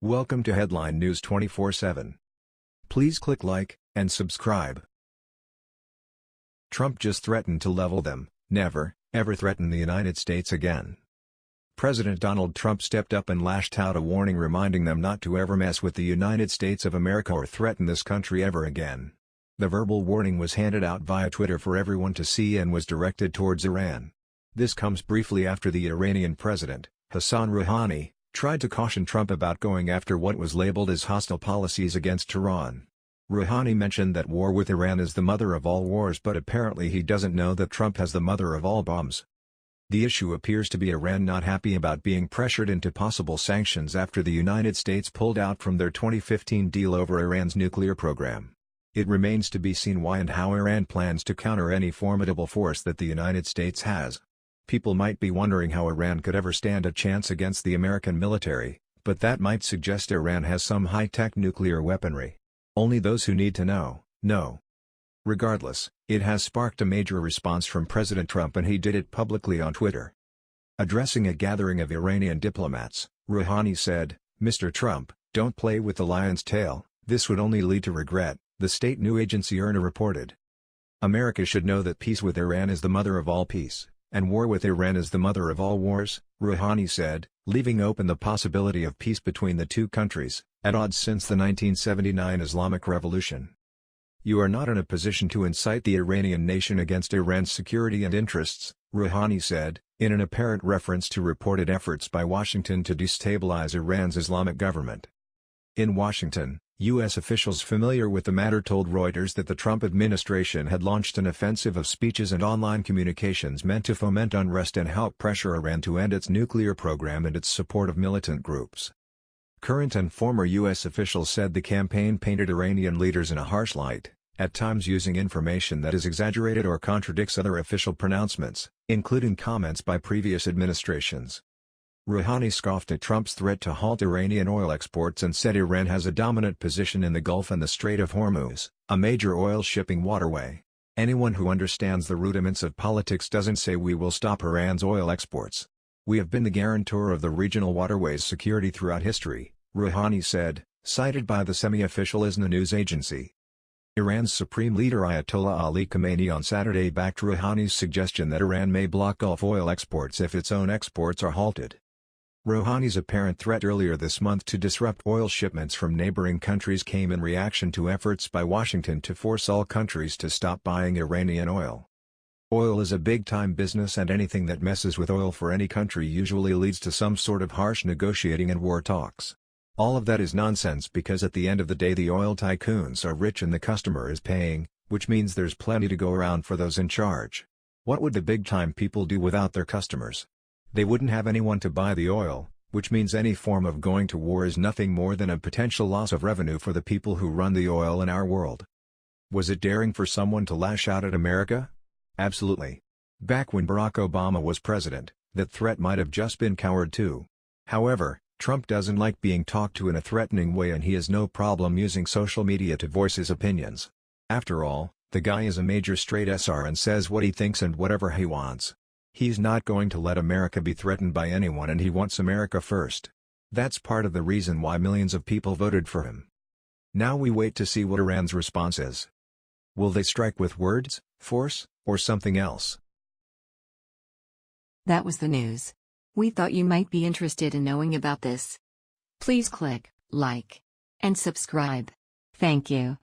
Welcome to Headline News 24/7. Please click like and subscribe. Trump just threatened to level them, never, ever threaten the United States again. President Donald Trump stepped up and lashed out a warning reminding them not to ever mess with the United States of America or threaten this country ever again. The verbal warning was handed out via Twitter for everyone to see and was directed towards Iran. This comes briefly after the Iranian president, Hassan Rouhani, tried to caution Trump about going after what was labeled as hostile policies against Tehran. Rouhani mentioned that war with Iran is the mother of all wars, but apparently he doesn't know that Trump has the mother of all bombs. The issue appears to be Iran not happy about being pressured into possible sanctions after the United States pulled out from their 2015 deal over Iran's nuclear program. It remains to be seen why and how Iran plans to counter any formidable force that the United States has. People might be wondering how Iran could ever stand a chance against the American military, but that might suggest Iran has some high-tech nuclear weaponry. Only those who need to know. Regardless, it has sparked a major response from President Trump, and he did it publicly on Twitter. Addressing a gathering of Iranian diplomats, Rouhani said, "Mr. Trump, don't play with the lion's tail, this would only lead to regret," the state news agency IRNA reported. America should know that peace with Iran is the mother of all peace, and war with Iran is the mother of all wars, Rouhani said, leaving open the possibility of peace between the two countries, at odds since the 1979 Islamic Revolution. "You are not in a position to incite the Iranian nation against Iran's security and interests," Rouhani said, in an apparent reference to reported efforts by Washington to destabilize Iran's Islamic government. In Washington, U.S. officials familiar with the matter told Reuters that the Trump administration had launched an offensive of speeches and online communications meant to foment unrest and help pressure Iran to end its nuclear program and its support of militant groups. Current and former U.S. officials said the campaign painted Iranian leaders in a harsh light, at times using information that is exaggerated or contradicts other official pronouncements, including comments by previous administrations. Rouhani scoffed at Trump's threat to halt Iranian oil exports and said Iran has a dominant position in the Gulf and the Strait of Hormuz, a major oil shipping waterway. "Anyone who understands the rudiments of politics doesn't say we will stop Iran's oil exports. We have been the guarantor of the regional waterway's security throughout history," Rouhani said, cited by the semi-official ISNA news agency. Iran's supreme leader Ayatollah Ali Khamenei on Saturday backed Rouhani's suggestion that Iran may block Gulf oil exports if its own exports are halted. Rouhani's apparent threat earlier this month to disrupt oil shipments from neighboring countries came in reaction to efforts by Washington to force all countries to stop buying Iranian oil. Oil is a big-time business, and anything that messes with oil for any country usually leads to some sort of harsh negotiating and war talks. All of that is nonsense because at the end of the day the oil tycoons are rich and the customer is paying, which means there's plenty to go around for those in charge. What would the big-time people do without their customers? They wouldn't have anyone to buy the oil, which means any form of going to war is nothing more than a potential loss of revenue for the people who run the oil in our world. Was it daring for someone to lash out at America? Absolutely. Back when Barack Obama was president, that threat might have just been coward too. However, Trump doesn't like being talked to in a threatening way, and he has no problem using social media to voice his opinions. After all, the guy is a major straight SR and says what he thinks and whatever he wants. He's not going to let America be threatened by anyone, and he wants America first. That's part of the reason why millions of people voted for him. Now we wait to see what Iran's response is. Will they strike with words, force, or something else? That was the news. We thought you might be interested in knowing about this. Please click like and subscribe. Thank you.